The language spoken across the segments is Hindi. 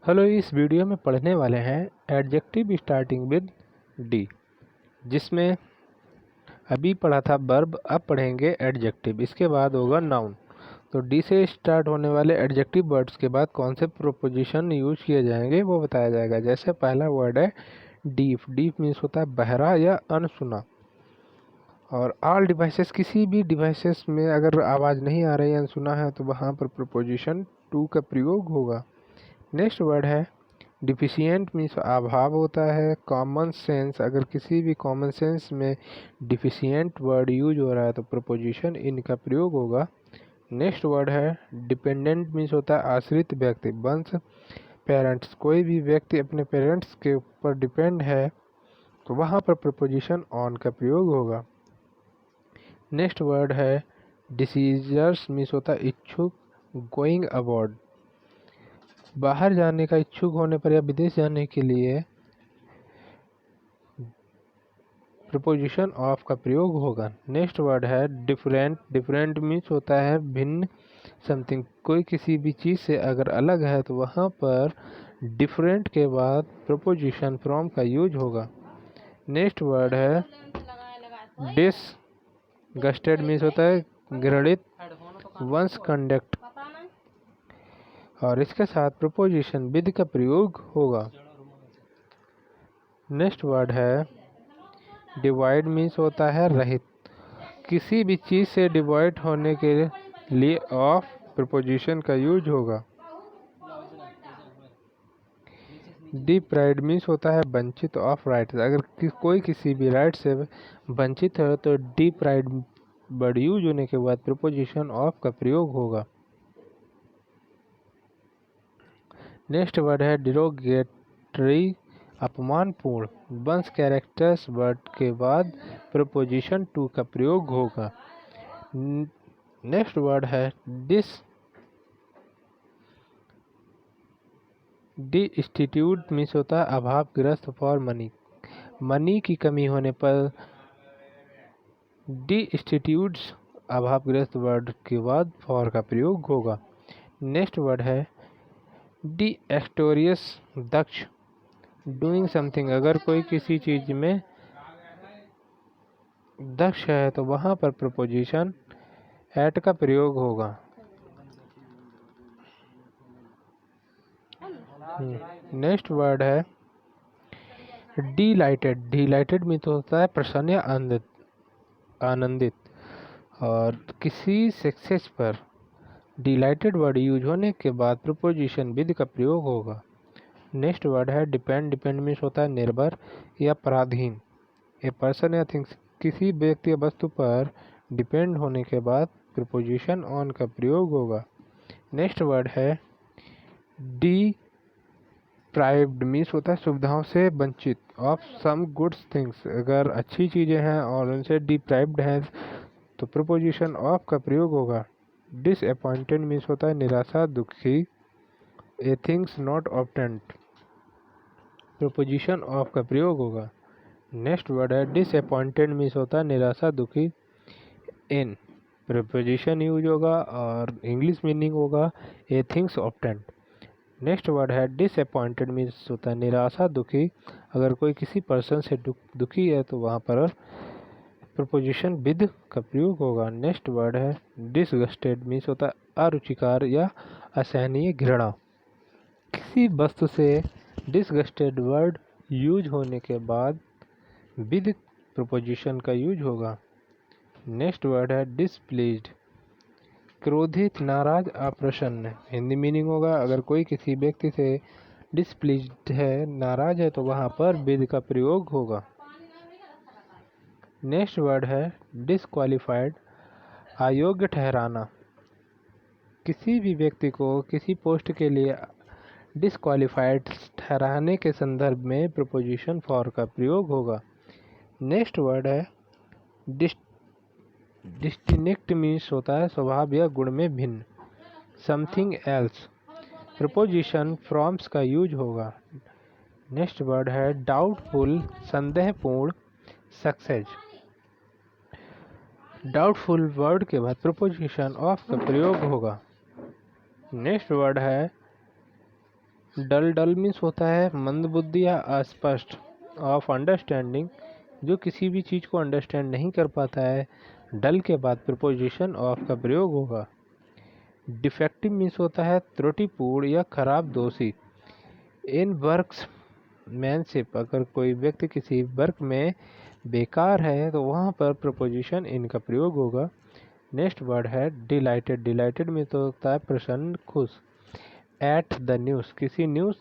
हेलो, इस वीडियो में पढ़ने वाले हैं एडजेक्टिव स्टार्टिंग विद डी, जिसमें अभी पढ़ा था वर्ब, अब पढ़ेंगे एडजेक्टिव। इसके बाद होगा नाउन। तो डी से स्टार्ट होने वाले एडजेक्टिव वर्ड्स के बाद कौन से प्रोपोजिशन यूज किए जाएंगे वो बताया जाएगा। जैसे पहला वर्ड है डीफ। डीफ मीन्स होता है बहरा या अनसुना। और ऑल डिवाइसेस, किसी भी डिवाइसेस में अगर आवाज़ नहीं आ रही है, अनसुना है, तो वहाँ पर प्रोपोजिशन टू का प्रयोग होगा। नेक्स्ट वर्ड है डिफिशियंट मीन्स अभाव होता है। कॉमन सेंस, अगर किसी भी कॉमन सेंस में डिफिशियंट वर्ड यूज हो रहा है तो प्रपोजिशन इन का प्रयोग होगा। नेक्स्ट वर्ड है डिपेंडेंट मीन्स होता है आश्रित व्यक्ति। वंस पेरेंट्स, कोई भी व्यक्ति अपने पेरेंट्स के ऊपर डिपेंड है तो वहाँ पर प्रपोजिशन ऑन का प्रयोग होगा। नेक्स्ट वर्ड है डिसीजर्स मीन्स होता है इच्छुक। गोइंग अबॉर्ड, बाहर जाने का इच्छुक होने पर या विदेश जाने के लिए प्रपोजिशन ऑफ का प्रयोग होगा। नेक्स्ट वर्ड है डिफरेंट। डिफरेंट मीन्स होता है भिन्न। समथिंग, कोई किसी भी चीज़ से अगर अलग है तो वहाँ पर डिफरेंट के बाद प्रपोजिशन फ्रॉम का यूज होगा। नेक्स्ट वर्ड है डिसगस्टेड मीन्स होता है घृणित। वंस कंडक्ट, और इसके साथ प्रपोजिशन विद का प्रयोग होगा। नेक्स्ट वर्ड है डिवाइड मीन्स होता है रहित। किसी भी चीज़ से डिवाइड होने के लिए ऑफ प्रपोजिशन का यूज होगा। डिप्राइव्ड मीन्स होता है वंचित ऑफ राइट्स। अगर कोई किसी भी राइट से वंचित है तो डिप्राइव्ड वर्ड यूज होने के बाद प्रपोजिशन ऑफ का प्रयोग होगा। नेक्स्ट वर्ड है डिरोगेटरी, अपमानपूर्ण। वंस कैरेक्टर्स वर्ड के बाद प्रपोजिशन टू का प्रयोग होगा। नेक्स्ट वर्ड है डिस्टिट्यूट मीन्स होता है अभावग्रस्त फॉर मनी। मनी की कमी होने पर डिस्टिट्यूट्स अभावग्रस्त वर्ड के बाद फॉर का प्रयोग होगा। नेक्स्ट वर्ड है डी एक्सटोरियस, दक्ष। डूइंग समथिंग, अगर कोई किसी चीज में दक्ष है तो वहाँ पर प्रपोजिशन एट का प्रयोग होगा। नेक्स्ट वर्ड है डिलाइटेड। डिलाइटेड में तो होता है प्रसन्न या आनंदित। और किसी सक्सेस पर डिलाइटेड वर्ड यूज होने के बाद प्रपोजिशन विद का प्रयोग होगा। नेक्स्ट वर्ड है डिपेंड। डिपेंड मीन्स होता है निर्भर या पराधीन। ए पर्सन या थिंग्स, किसी व्यक्ति या वस्तु पर डिपेंड होने के बाद प्रपोजिशन ऑन का प्रयोग होगा। नेक्स्ट वर्ड है डिप्राइव्ड मीन्स होता है सुविधाओं से वंचित। ऑफ सम गुड्स थिंग्स, अगर अच्छी चीज़ें हैं और उनसे डिप्राइव्ड हैं तो प्रपोजिशन ऑफ का प्रयोग होगा। डिसअपॉइंटेड मीन्स होता है निराशा, दुखी। A things not obtained, preposition of का प्रयोग होगा। नेक्स्ट वर्ड है डिसअपॉइंटेड मीन्स होता है निराशा, दुखी। इन प्रपोजिशन यूज होगा और इंग्लिश मीनिंग होगा ए थिंग्स ऑब्टेंड। नेक्स्ट वर्ड है डिसअपॉइंटेड मीन्स होता है निराशा, दुखी। अगर कोई किसी पर्सन से दुखी है तो वहाँ पर प्रपोजिशन विद का प्रयोग होगा। नेक्स्ट वर्ड है डिसगस्टेड मीन्स होता है अरुचिकार या असहनीय, घृणा। किसी वस्तु से डिसगस्टेड वर्ड यूज होने के बाद विद प्रपोजिशन का यूज होगा। नेक्स्ट वर्ड है डिसप्लीज्ड, क्रोधित, नाराज, अप्रसन्न। हिंदी मीनिंग होगा अगर कोई किसी व्यक्ति से डिसप्लीज्ड है, नाराज है, तो वहाँ पर विद का प्रयोग होगा। नेक्स्ट वर्ड है डिसक्वालिफाइड, अयोग्य ठहराना। किसी भी व्यक्ति को किसी पोस्ट के लिए डिसक्वालिफाइड ठहराने के संदर्भ में प्रपोजिशन फॉर का प्रयोग होगा। नेक्स्ट वर्ड है डिस्टिंक्ट मीन्स होता है स्वभाव या गुण में भिन्न। समथिंग एल्स, प्रपोजिशन फ्रॉम्स का यूज होगा। नेक्स्ट वर्ड है डाउटफुल, संदेहपूर्ण, सक्सेस। डाउटफुल वर्ड के बाद प्रपोजिशन ऑफ का प्रयोग होगा। नेक्स्ट वर्ड है डल डल मीन्स होता है मंदबुद्धि या अस्पष्ट। ऑफ अंडरस्टैंडिंग, जो किसी भी चीज़ को अंडरस्टैंड नहीं कर पाता है। डल के बाद प्रिपोजिशन ऑफ का प्रयोग होगा। डिफेक्टिव मीन्स होता है त्रुटिपूर्ण या खराब दोषी। इन वर्क्स मैनशिप, अगर कोई व्यक्ति किसी वर्क में बेकार है तो वहाँ पर प्रपोजिशन इन का प्रयोग होगा। नेक्स्ट वर्ड है डिलाइटेड। डिलाइटेड में तो होता है प्रसन्न, खुश। एट द न्यूज़, किसी न्यूज़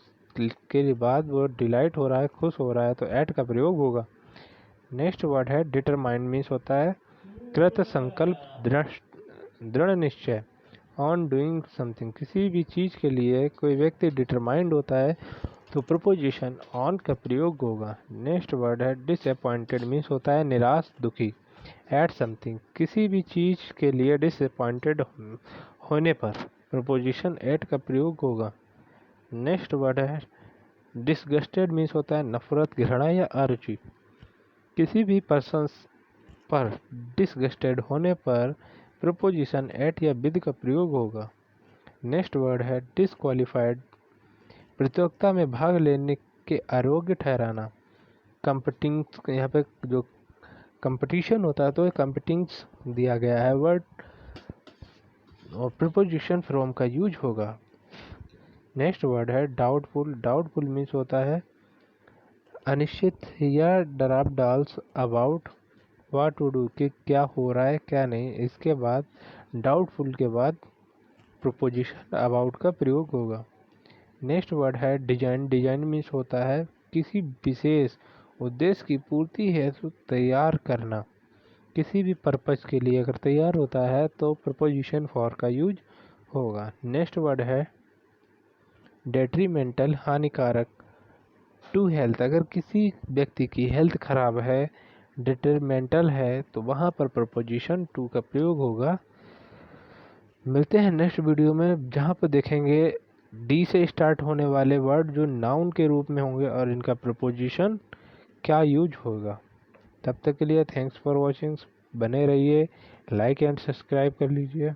के बाद वो डिलाइट हो रहा है, खुश हो रहा है, तो एट का प्रयोग होगा। नेक्स्ट वर्ड है डिटरमाइंड मीन्स होता है कृत संकल्प, दृढ़ निश्चय। ऑन डूइंग समथिंग, किसी भी चीज़ के लिए कोई व्यक्ति डिटरमाइंड होता है तो प्रपोजिशन ऑन का प्रयोग होगा। नेक्स्ट वर्ड है डिसअपॉइंटेड मीन्स होता है निराश, दुखी। एट समथिंग, किसी भी चीज़ के लिए डिसअपॉइंटेड होने पर प्रपोजिशन एट का प्रयोग होगा। नेक्स्ट वर्ड है डिसगस्टेड मीन्स होता है नफरत, घृणा या अरुचि। किसी भी पर्सन पर डिसगस्टेड होने पर प्रपोजिशन एट या विद का प्रयोग होगा। नेक्स्ट वर्ड है डिसक्वालिफाइड, प्रतियोगिता में भाग लेने के अयोग्य ठहराना। कंपटिंग, यहाँ पे जो कंपटीशन होता है तो कंपटिंग्स दिया गया है वर्ड, और प्रिपोजिशन फ्रॉम का यूज होगा। नेक्स्ट वर्ड है डाउटफुल। डाउटफुल मीन्स होता है अनिश्चित या डराव डाल्स अबाउट व्हाट टू डू, कि क्या हो रहा है क्या नहीं। इसके बाद डाउटफुल के बाद प्रोपोजिशन अबाउट का प्रयोग होगा। नेक्स्ट वर्ड है डिजाइन। डिजाइन मीन्स होता है किसी विशेष उद्देश्य की पूर्ति हेतु तैयार करना। किसी भी पर्पज के लिए अगर तैयार होता है तो प्रपोजिशन फॉर का यूज होगा। नेक्स्ट वर्ड है डेट्रीमेंटल, हानिकारक। टू हेल्थ, अगर किसी व्यक्ति की हेल्थ खराब है, डेट्रीमेंटल है, तो वहाँ पर प्रपोजिशन टू का प्रयोग होगा। मिलते हैं नेक्स्ट वीडियो में, जहाँ पर देखेंगे डी से स्टार्ट होने वाले वर्ड जो नाउन के रूप में होंगे और इनका प्रपोजिशन क्या यूज होगा। तब तक के लिए थैंक्स फॉर वॉचिंग। बने रहिए, लाइक एंड सब्सक्राइब कर लीजिए।